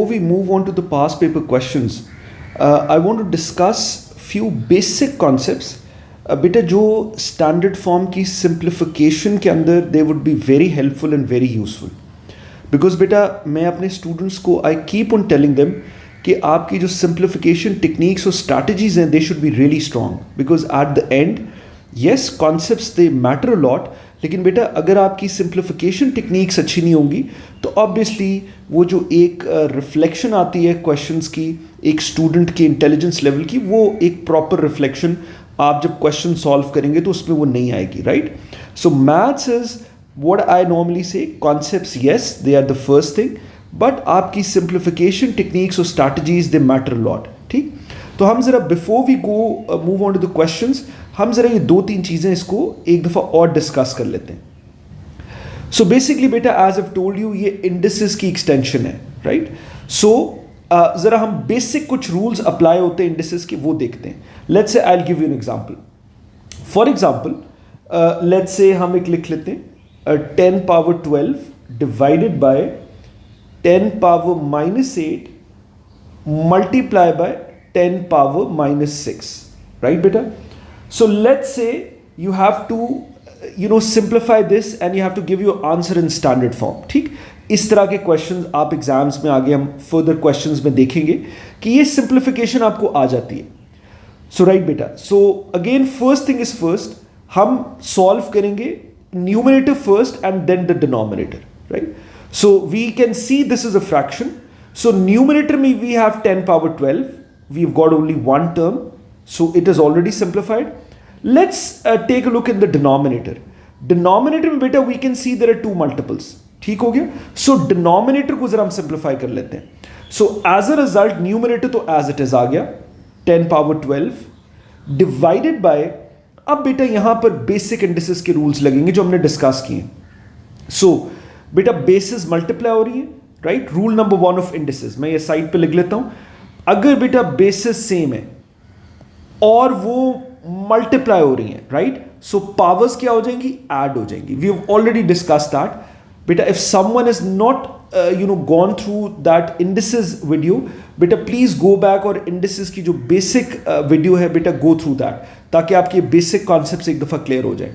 we move on to the past paper questions, I want to discuss few basic concepts. बेटा जो standard form की simplification के अंदर they would be very helpful and very useful. Because बेटा मैं अपने students को I keep on telling them कि आपकी जो सिंप्लीफिकेशन टेक्निक्स और स्ट्रैटेजीज हैं they should be really strong. Because at the end yes concepts they matter a lot, लेकिन बेटा अगर आपकी सिंप्लीफिकेशन टेक्निक्स अच्छी नहीं होंगी तो ऑब्वियसली वो जो एक रिफ्लेक्शन आती है क्वेश्चंस की एक स्टूडेंट के इंटेलिजेंस लेवल की, वो एक प्रॉपर रिफ्लेक्शन आप जब क्वेश्चन सॉल्व करेंगे तो उसमें वो नहीं आएगी. Right. So maths is what I normally say concepts yes they are the first thing, but आपकी सिंप्लीफिकेशन टेक्निक्स और स्ट्रैटेजीज दे मैटर लॉट. ठीक. तो हम जरा before we go move on to the questions हम जरा ये 2-3 चीजें इसको एक दफा और डिस्कस कर लेते हैं. सो बेसिकली बेटा एज आई टोल्ड यू ये इंडिसेस की एक्सटेंशन है. राइट. सो जरा हम बेसिक कुछ रूल्स अप्लाई होते हैं इंडिसेस के वो देखते हैं. Let's say I will give you an example. For example let's से हम एक लिख लेते हैं 10 power 12 divided by 10 power -8 multiply by 10 power -6. Right बेटा. So let's say you have to simplify this and you have to give your answer in standard form. ठीक. इस तरह के क्वेश्चंस आप एग्जाम्स में आगे हम फर्दर क्वेश्चंस में देखेंगे कि ये सिंप्लीफिकेशन आपको आ जाती है. सो राइट बेटा. So again first thing is first, हम सॉल्व करेंगे numerator first and then the denominator. Right. So we can see this is a fraction. So numerator में we have 10 power 12, we have got only one term, so it is already simplified. Let's take a look in the denominator. Denominator में बेटा we can see there are 2 multiples. ठीक हो गया. So denominator को जरा हम simplify कर लेते हैं. So as a result numerator तो as it is आ गया 10 power 12 divided by, अब बेटा यहां पर basic indices के rules लगेंगे जो हमने डिस्कस किए. So बेटा bases multiply हो रही है. Right. Rule number 1 of indices मैं ये साइड पे लिख लेता हूं. अगर बेटा bases सेम है और वो मल्टीप्लाई हो रही हैं, राइट, सो पावर्स क्या हो जाएंगी, ऐड हो जाएंगी. We have already discuss that. बेटा if someone is not gone through that indices video, बेटा प्लीज गो बैक और इंडिसेस की जो बेसिक वीडियो है बेटा गो थ्रू दैट, ताकि आपके बेसिक कॉन्सेप्ट्स एक दफा क्लियर हो जाए.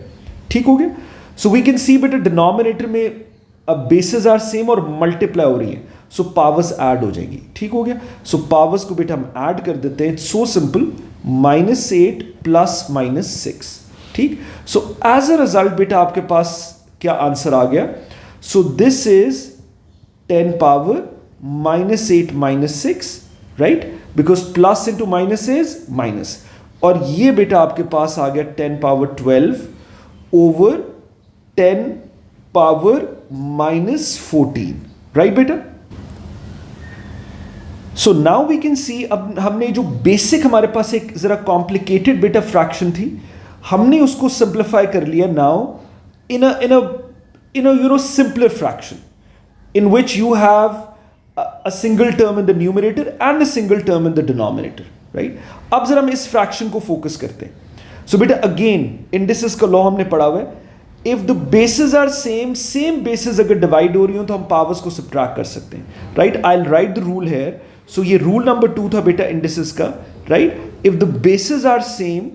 ठीक हो गया. सो वी कैन सी बेटा डिनोमिनेटर में बेसिस आर सेम और मल्टीप्लाई हो रही है, सो पावर्स ऐड हो जाएंगी. ठीक हो गया. सो पावर्स को बेटा हम ऐड कर देते हैं. So simple, -8 plus -6. ठीक. सो एज अ रिजल्ट बेटा आपके पास क्या आंसर आ गया. सो this is 10 power -8 -6. Right. Because plus into minus is minus, और ये बेटा आपके पास आ गया 10 पावर 12 ओवर 10 पावर -14. राइट बेटा. So now we can see, अब हमने जो बेसिक हमारे पास एक जरा कॉम्प्लिकेटेड बेटा फ्रैक्शन थी, हमने उसको सिंप्लीफाई कर लिया now in a simpler fraction in which you have a single term in the numerator and a single term in the denominator. Right. अब जरा हम इस फ्रैक्शन को फोकस करते हैं. सो बेटा अगेन इंडिसेस का लॉ हमने पढ़ा हुआ है. If the basis are same basis अगर डिवाइड हो रही हो तो हम पावर्स को सब्ट्रैक्ट कर सकते हैं. Right. I will write the rule here. So ये रूल नंबर 2 था बेटा इंडिसेस का. Right. If the basis are same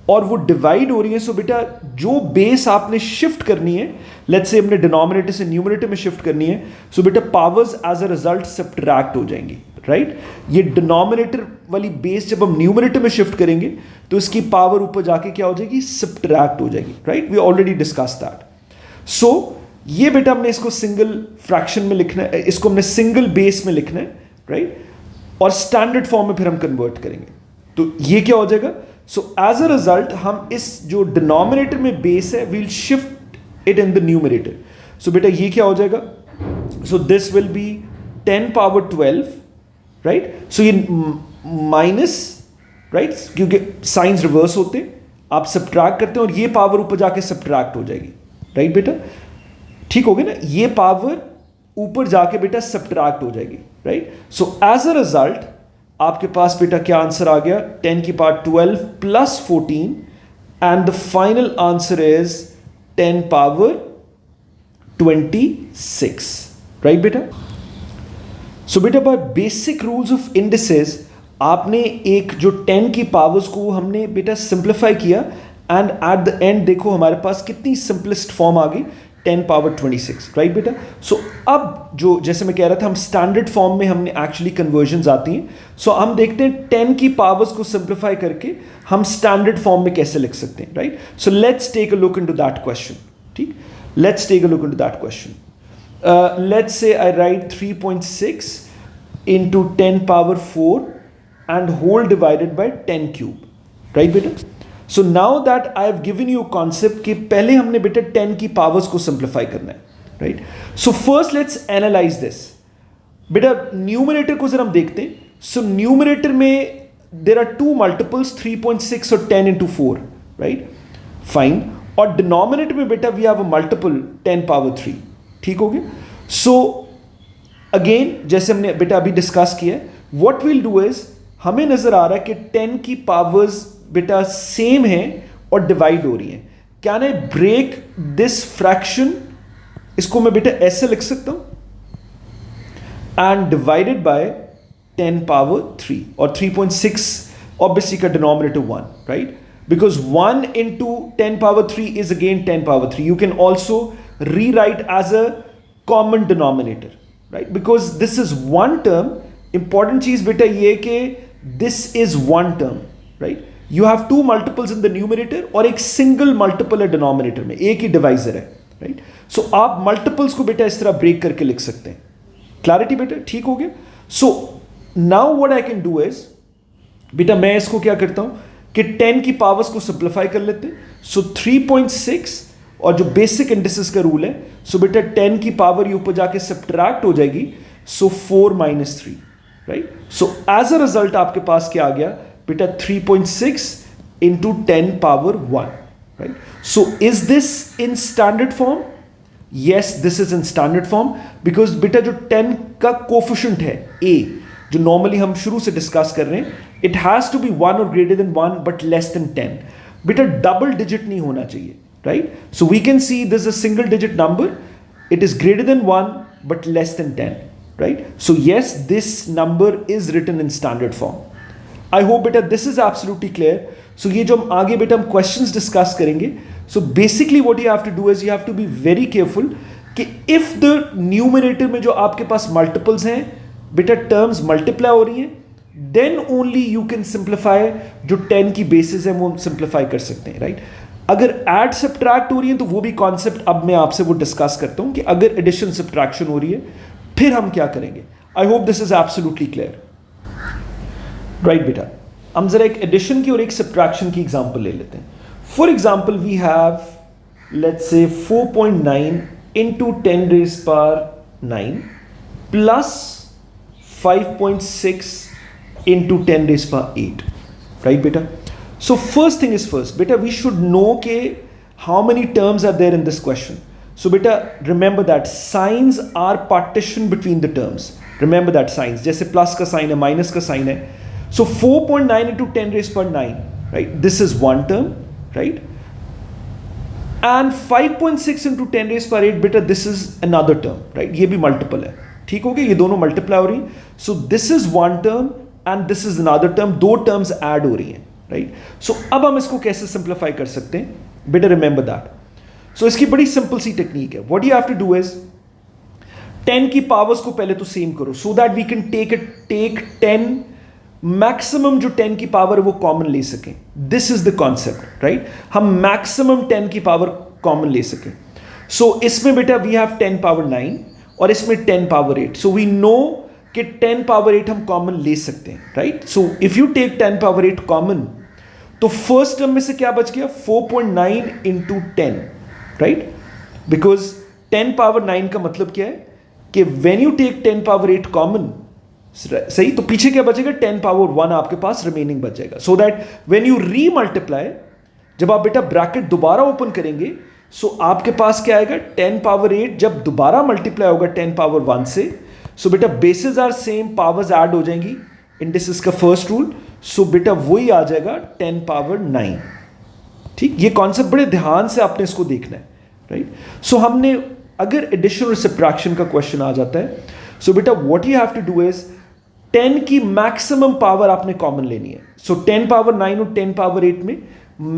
और वो डिवाइड हो रही है, सो बेटा जो बेस आपने शिफ्ट करनी है, लेट्स से हमने डिनोमिनेटर से न्यूमरेटर में शिफ्ट करनी है, सो बेटा powers as a result subtract हो जाएंगी. राइट. ये डिनोमिनेटर वाली बेस जब हम न्यूमरेटर में शिफ्ट करेंगे तो इसकी पावर ऊपर जाके क्या हो जाएगी, सब्ट्रैक्ट हो जाएगी. Right. We already discuss that. So ये बेटा हमने इसको सिंगल फ्रैक्शन में लिखना है, इसको हमने सिंगल बेस में लिखना है. राइट. और स्टैंडर्ड फॉर्म में फिर हम कन्वर्ट करेंगे. तो ये क्या हो जाएगा. सो एज अ रिजल्ट हम इस जो डिनोमिनेटर में बेस है we'll shift it in the numerator. So बेटा ये क्या हो जाएगा. So this will be 10 power 12. Right. So ये माइनस, राइट, क्योंकि साइंस रिवर्स होते हैं, आप सब्ट्रैक्ट करते हैं और ये पावर ऊपर जाके सब्ट्रैक्ट हो जाएगी. राइट बेटा. ठीक हो गया ना. ये पावर ऊपर जाके बेटा सब्ट्रैक्ट हो जाएगी. Right. So as a result आपके पास बेटा क्या आंसर आ गया, 10 की power 12 plus 14 and the final answer is 10 power 26. Right बेटा. सो बेटा by basic rules of indices आपने एक जो 10 की पावर्स को हमने बेटा सिंप्लीफाई किया एंड एट द एंड देखो हमारे पास कितनी सिंपलेस्ट फॉर्म आ गई 10 पावर 26, राइट बेटा। सो अब जो जैसे मैं कह रहा था हम स्टैंडर्ड फॉर्म में हमने एक्चुअली कन्वर्जन्स आती हैं। सो हम देखते हैं 10 की पावर्स को सिंप्लीफाई करके हम स्टैंडर्ड फॉर्म में कैसे लिख सकते हैं, right. So let's take a look into that question. ठीक, let's take a look into that question. Let's say I write 3.6 into 10 power 4 and whole divided by 10 cube, right बेटा। so now that I have given you concept कि पहले हमने बेटा 10 की powers को simplify करना है, right। so first let's analyze this बेटा। न्यूमरेटर को जरा हम देखते हैं। so न्यूमरेटर में there are two multiples 3.6 और 10 into 4, right, fine। और डिनोमिनेटर में बेटा we have a multiple 10 power 3, ठीक हो गया। so अगेन जैसे हमने बेटा अभी डिस्कस किया है, व्हाट विल डू इज हमें नजर आ रहा है कि 10 की पावर्स बेटा सेम है और डिवाइड हो रही है। Can I break this fraction, इसको मैं बेटा ऐसे लिख सकता हूं एंड डिवाइडेड बाय 10 पावर 3 और 3.6 ऑब्वियसली का denominator 1, right, because 1 into 10 power 3 is again 10 power 3. You can also rewrite as a common denominator, right, because this is one term। important चीज बेटा ये कि this is one term, right। you have two multiples in the numerator और एक single multiple है denominator में, एक ही divisor है, right। so आप multiples को बेटा इस तरह break करके लिख सकते हैं। clarity बेटा ठीक हो गया। so now what I can do is बेटा मैं इसको क्या करता हूं कि 10 की पावर्स को सिंप्लीफाई कर लेते हैं। so 3.6 और जो बेसिक इंडिसेस का रूल है, सो बेटा 10 की पावर ये ऊपर जाके सब्ट्रैक्ट हो जाएगी, so 4 - 3, right. So as a result आपके पास क्या आ गया बेटा 3.6 into 10 power 1, right. So is this in standard form? Yes, this is in standard form because बेटा जो 10 का कोफिशिएंट है a, जो नॉर्मली हम शुरू से डिस्कस कर रहे हैं, इट हैज टू बी 1 और greater than 1 but less than 10। बेटा डबल डिजिट नहीं होना चाहिए, right। so we can see this is a single digit number, it is greater than 1 but less than 10, right। so yes, this number is written in standard form। I hope beta this is absolutely clear। so ये जो हम आगे बेटा हम questions discuss करेंगे, so basically what you have to do is you have to be very careful कि if the numerator में जो आपके पास multiples हैं बेटा terms multiply हो रही हैं, then only you can simplify, जो 10 की basis है वो simplify कर सकते हैं, right। अगर ऐड सब्ट्रैक्ट हो रही है तो वो भी कॉन्सेप्ट अब मैं आपसे वो डिस्कस करता हूं कि अगर एडिशन सब्ट्रैक्शन हो रही है फिर हम क्या करेंगे। आई hope this is absolutely clear, right बेटा। हम जरा एक एडिशन की और एक सब्ट्रैक्शन की एग्जांपल ले लेते हैं। For example we have let's say 4.9 into 10 raised power 9 plus 5.6 into 10 raised power 8, right beta। so first thing is first beta, we should know ke how many terms are there in this question। so beta remember that signs are partition between the terms, remember that signs, जैसे plus का sign है minus का sign है। so 4.9 into 10 raised power 9, right, this is one term, right, and 5.6 into 10 raised power 8 beta this is another term, right, ये भी multiple है, ठीक हो गया, ये दोनों multiply हो रही हैं। so this is one term and this is another term, दो terms add हो रही हैं, राइट। सो अब हम इसको कैसे सिंप्लीफाई कर सकते हैं बेटा, रिमेंबर दैट। सो इसकी बड़ी सिंपल सी टेक्निक है। What you have to do is 10 की पावर्स को पहले तो सेम करो so that we can take 10 maximum जो 10 की पावर है वो कॉमन ले सकें। This is the concept, right, हम मैक्सिमम 10 की पावर कॉमन ले सकें। सो इसमें बेटा वी हैव 10 पावर 9 और इसमें 10 पावर 8। सो वी नो कि 10 पावर 8 हम कॉमन ले सकते हैं, right. So if you take 10 power 8 common तो फर्स्ट टर्म में से क्या बच गया 4.9 into 10, राइट, बिकॉज 10 पावर 9 का मतलब क्या है कि when you take 10 power 8 common, सही, तो पीछे क्या बचेगा 10 पावर 1 आपके पास रिमेनिंग बच जाएगा। सो दैट व्हेन यू री मल्टीप्लाई, जब आप बेटा ब्रैकेट दोबारा ओपन करेंगे सो आपके पास क्या आएगा 10 पावर 8 जब दोबारा मल्टीप्लाई होगा 10 पावर 1 से, सो बेटा basis are same, powers add हो जाएंगी, इंडिसेस का फर्स्ट रूल, सो बेटा वही आ जाएगा 10 पावर 9, ठीक। ये कॉन्सेप्ट बड़े ध्यान से आपने इसको देखना है, राइट। सो हमने अगर एडिशन और सब्ट्रैक्शन का क्वेश्चन आ जाता है सो बेटा what you have to do is 10 की मैक्सिमम पावर आपने कॉमन लेनी है. सो 10 पावर 9 और 10 पावर 8 में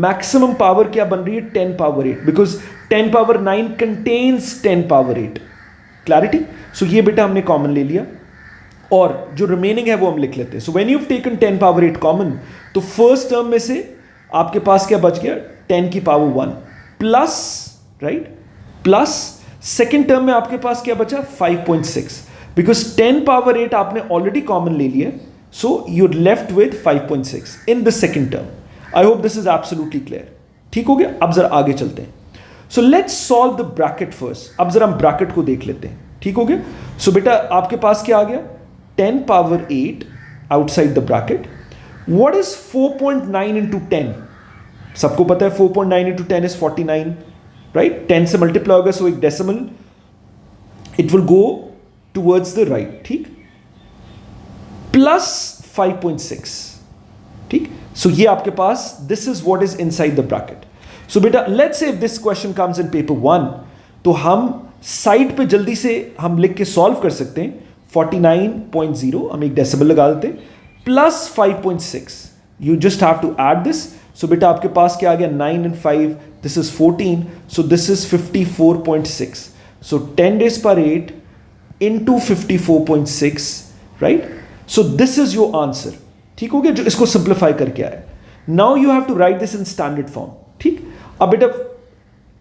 मैक्सिमम पावर क्या बन रही है? 10 power 8, because 10 power 9 contains 10 power 8. Clarity? So ये बेटा हमने कॉमन ले लिया और जो रिमेनिंग है वो हम लिख लेते हैं. सो when you have taken 10 power 8 common, तो फर्स्ट टर्म में से आपके पास क्या बच गया? 10 की power 1 plus, right, plus second term में आपके पास क्या बचा? 5.6, बिकॉज 10 पावर 8 आपने ऑलरेडी कॉमन ले लिया. So you are left with 5.6 in the second term. I hope this is absolutely clear. ठीक हो गया? अब जरा आगे चलते हैं. So let's solve the bracket first. अब जरा हम ब्रैकेट को देख लेते हैं. ठीक हो गया? सो बेटा आपके पास क्या आ गया? 10 power 8 outside the bracket. What is 4.9 into 10? सबको पता है 4.9 इंटू 10 इज 49, राइट? 10 से मल्टीप्लाई होगा, सो एक decimal it will go towards the right. ठीक, प्लस 5.6. ठीक, सो ये आपके पास, this is what is inside the bracket. So बेटा let's say if this question comes in paper 1, तो हम साइड पे जल्दी से हम लिख के सॉल्व कर सकते हैं. 49.0 हम एक डेसिमल लगा देते हैं, plus 5.6. You just have to add this. So बेटा आपके पास क्या आ गया? 9 and 5, this is 14, so this is 54.6. So 10 raised per 8 into 54.6, right? So this is your answer. ठीक हो गया? जो इसको सिंप्लीफाई करके आया. Now you have to write this in standard form. ठीक, अब बेटा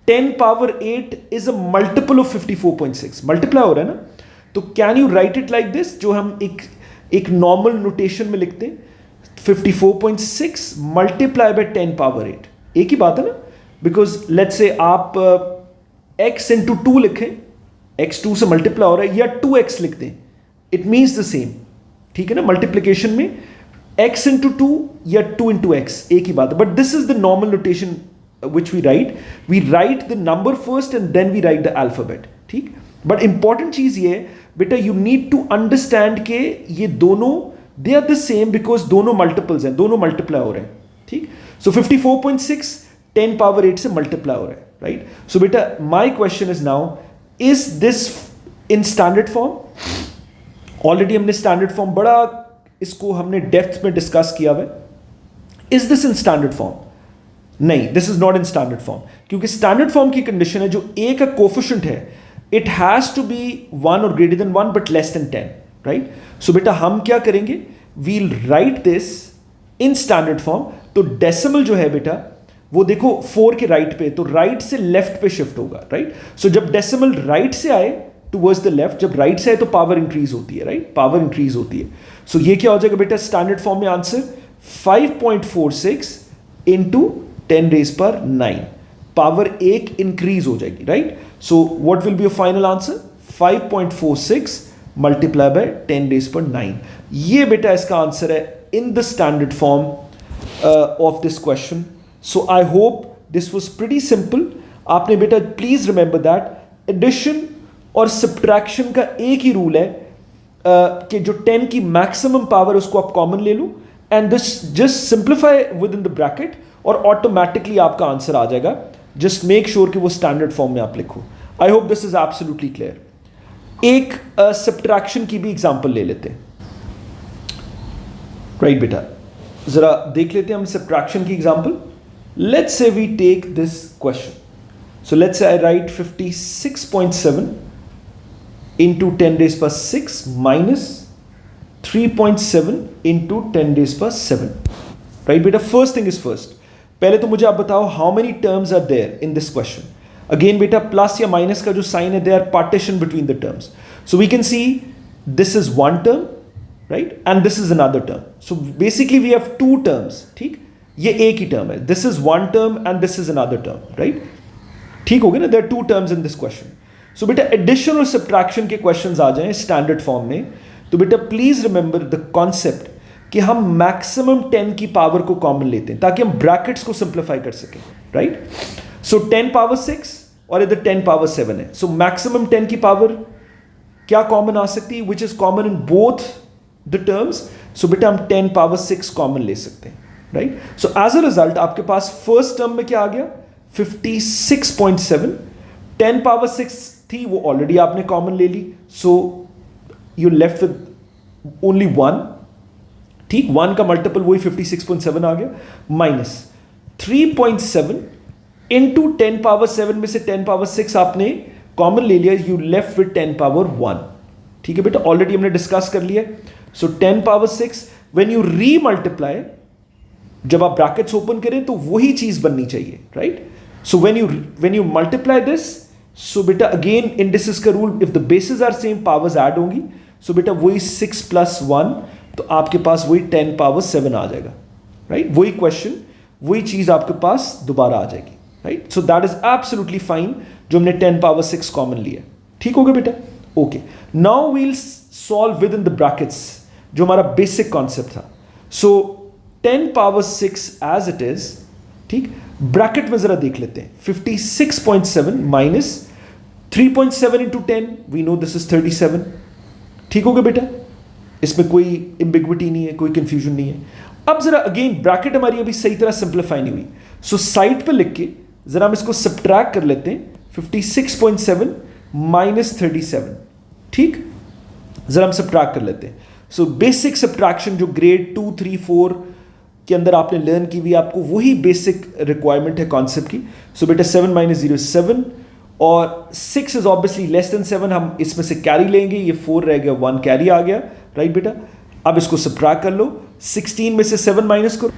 10 power 8 is a multiple of 54.6. Multiply हो रहा है ना, तो can you right it like this, जो हम एक नॉर्मल नोटेशन में लिखते हैं. 54.6 मल्टीप्लाई बाय 10 पावर 8. एक ही बात है ना, बिकॉज लेट्स से आप x इंटू 2 लिखें, x 2 से मल्टीप्लाई हो रहा है, या 2x लिखते हैं, इट मीन्स द सेम. ठीक है ना? मल्टीप्लीकेशन में x इंटू 2 या 2 इंटू x एक ही बात है. But this is the normal notation which we write the number first and then we write the alphabet. ठीक, बट इंपॉर्टेंट चीज ये है बेटा, यू नीड टू अंडरस्टैंड के ये दोनों they are the same, because दोनों मल्टीपल्स हैं, दोनों मल्टीप्लाई हो रहे हैं. ठीक, सो 54.6 10 पावर 8 से मल्टीप्लाई हो रहा है, राइट? सो बेटा my question is now, is this in standard form? Already हमने स्टैंडर्ड फॉर्म बड़ा इसको हमने डेप्थ में डिस्कस किया हुआ है. Is this in standard form? नहीं, this is not in standard form, क्योंकि स्टैंडर्ड फॉर्म की कंडीशन है जो a का कोफिशिएंट है, इट हैज टू बी 1 और greater than 1 but less than 10, right? So बेटा हम क्या करेंगे? We'll write this in standard form. तो डेसिमल जो है बेटा वो देखो 4 के राइट पे, तो राइट से लेफ्ट पे शिफ्ट होगा, राइट? सो जब डेसिमल राइट से आए टूवर्ड्स द लेफ्ट, जब राइट से आए तो पावर इंक्रीज होती है, राइट? पावर इंक्रीज होती है. सो ये क्या हो जाएगा बेटा स्टैंडर्ड फॉर्म में? Answer 5.46 into 10 raised per 9. Power 1 increase हो जाएगी, right? So what will be your final answer? 5.46 multiply by 10 raised per 9. ये बेटा इसका आंसर है in the standard form of this question. So I hope this was pretty simple. आपने बेटा please remember that addition और subtraction का एक ही rule है कि जो 10 की मैक्सिमम पावर उसको आप कॉमन ले लो and this just simplify within the bracket और ऑटोमेटिकली आपका आंसर आ जाएगा. जस्ट मेक श्योर कि वो स्टैंडर्ड फॉर्म में आप लिखो. आई hope this is absolutely clear. एक सब्ट्रैक्शन की भी एग्जांपल ले लेते हैं, राइट बेटा? जरा देख लेते हैं हम सब्ट्रैक्शन की example. Let's say we take this question. So let's say I write 56.7 into 10 raised per 6 minus 3.7 into 10 raised per 7. Right beta, first thing is first. पहले तो मुझे आप बताओ how many terms are there in this question. Again बेटा plus या minus का जो sign है, they are partition between the terms. So we can see this is one term, right? And this is another term. So basically we have two terms. ठीक, ये एक ही term है. This is one term and this is another term, right? ठीक हो गया ना? There are two terms in this question. So बेटा addition और सब्ट्रैक्शन के क्वेश्चंस आ जाएं स्टैंडर्ड फॉर्म में, तो बेटा प्लीज रिमेंबर द कॉन्सेप्ट कि हम मैक्सिमम 10 की पावर को कॉमन लेते हैं ताकि हम ब्रैकेट्स को सिंप्लीफाई कर सकें, राइट? सो 10 पावर 6 और इधर 10 पावर 7 है. सो मैक्सिमम 10 की पावर क्या कॉमन आ सकती है, which is common in both the terms. So बेटा हम 10 पावर 6 कॉमन ले सकते हैं, right? So as a result आपके पास फर्स्ट टर्म में क्या आ गया? 56.7. 10 पावर 6 थी वो ऑलरेडी आपने कॉमन ले ली, so you left with only one, ठीक, वन का मल्टीपल वही 56.7 आ गया, माइनस 3.7 इंटू 10 पावर 7 में से 10 पावर 6 आपने कॉमन ले लिया, यू लेफ्ट विद 10 पावर 1, ठीक है बेटा, ऑलरेडी हमने डिस्कस कर लिया। सो 10 पावर 6 व्हेन यू री मल्टीप्लाई, जब आप ब्रैकेट्स ओपन करें तो वही चीज बननी चाहिए, right. So when you multiply this, so बेटा अगेन इंडिसेस का rule, if the basis are same powers add होंगी, सो बेटा वही 6 प्लस 1, तो आपके पास वही 10 पावर 7 आ जाएगा, राइट। वही क्वेश्चन, वही चीज आपके पास दोबारा आ जाएगी, right. So that is absolutely fine, जो हमने 10 पावर 6 कॉमन लिया, ठीक हो गया बेटा, okay. Now we'll solve within the brackets, जो हमारा बेसिक कॉन्सेप्ट था। So 10 power 6 as it is, ठीक, ब्रैकेट में जरा देख लेते हैं, 56.7 minus 3.7 into 10, we know this is 37, ठीक हो गया बेटा, इसमें कोई एम्बिग्विटी नहीं है, कोई कंफ्यूजन नहीं है। अब जरा अगेन ब्रैकेट हमारी अभी सही तरह सिंप्लीफाई नहीं हुई, सो साइड पे लिख के जरा हम इसको सब्ट्रैक्ट कर लेते हैं, 56.7 माइनस 37, ठीक, जरा हम सब्ट्रैक्ट कर लेते हैं। सो बेसिक सब्ट्रैक्शन जो ग्रेड 2, 3, 4 के अंदर आपने लर्न की हुई, आपको वही बेसिक रिक्वायरमेंट है कॉन्सेप्ट की। सो बेटा 7 माइनस 0 is 7, और 6 इज ऑब्वियसली लेस देन 7, हम इसमें से कैरी लेंगे, ये 4 रह गया, 1 कैरी आ गया, राइट बेटा। अब इसको सब्ट्रैक्ट कर लो, 16 में से 7 माइनस करो,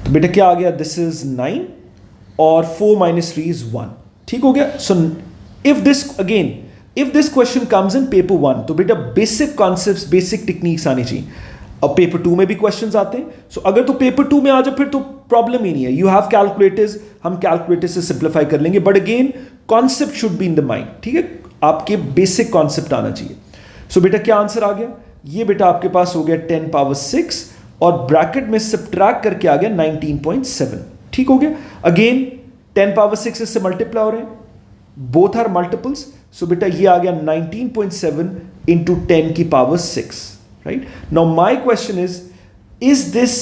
तो बेटा क्या आ गया, दिस इज 9, और 4 माइनस 3 इज 1, ठीक हो गया। So if this question comes in paper 1, तो बेटा बेसिक कॉन्सेप्ट्स, बेसिक टेक्निक्स आनी चाहिए। अब पेपर 2 में भी क्वेश्चंस आते हैं, सो अगर तो पेपर 2 में आ जाए फिर तो प्रॉब्लम ही नहीं है, यू हैव कैलकुलेटर्स, हम कैलकुलेटर से सिंप्लीफाई कर लेंगे, but again concept should be in the mind, ठीक है, आपके बेसिक कॉन्सेप्ट आना चाहिए। सो बेटा क्या आंसर आ गया, ये बेटा आपके पास हो गया 10 पावर 6, और ब्रैकेट में सब्ट्रैक्ट करके आ गया 19.7, ठीक हो गया। अगेन 10 पावर 6 इससे मल्टीप्लाई हो रहे हैं, बोथ आर मल्टीपल्स, सो बेटा ये आ गया 19.7 इंटू 10 की power 6, right? Now my question is this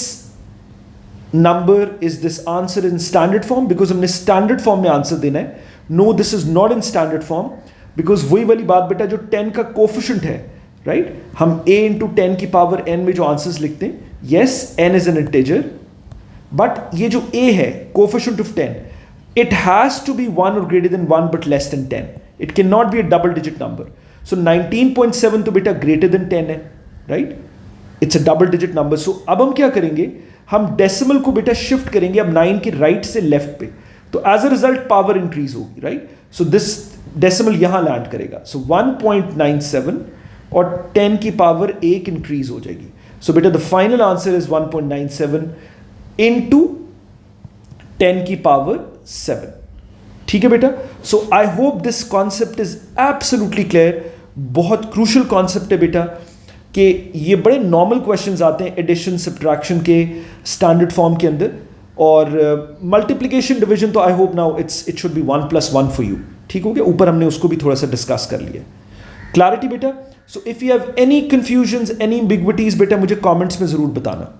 number, is this answer in standard form? Because हमने standard form में answer देना है। No, this is not in standard form, because वही वाली बात बेटा, जो 10 का कोफिशिएंट है, right? हम a into 10 की पावर n में जो आंसर्स लिखते हैं, yes, n is an integer, but ये जो a है, coefficient of 10, it has to be 1 or greater than 1 but less than 10. It cannot be a double digit number. So 19.7 तो बेटा greater than 10 है, right, it's a double digit number. So अब हम क्या करेंगे, हम डेसिमल को बेटा शिफ्ट करेंगे अब 9 के राइट से लेफ्ट पे, तो as a result power increase होगी, राइट। सो दिस डेसिमल यहां लैंड करेगा, सो 1.97 और 10 की पावर 1 इंक्रीज हो जाएगी। सो बेटा the final answer is 1.97 into 10 की पावर 7, ठीक है बेटा। So I hope this concept is absolutely clear, बहुत क्रूशियल कॉन्सेप्ट है बेटा, कि ये बड़े नॉर्मल क्वेश्चंस आते हैं एडिशन सब्ट्रैक्शन के स्टैंडर्ड फॉर्म के अंदर, और मल्टीप्लिकेशन डिवीजन तो I hope now it should be 1 + 1 for you, ठीक हो गया। ऊपर हमने उसको भी थोड़ा सा डिस्कस कर लिया, क्लैरिटी बेटा। सो if you have any confusions, any ambiguities बेटा, मुझे कमेंट्स में जरूर बताना।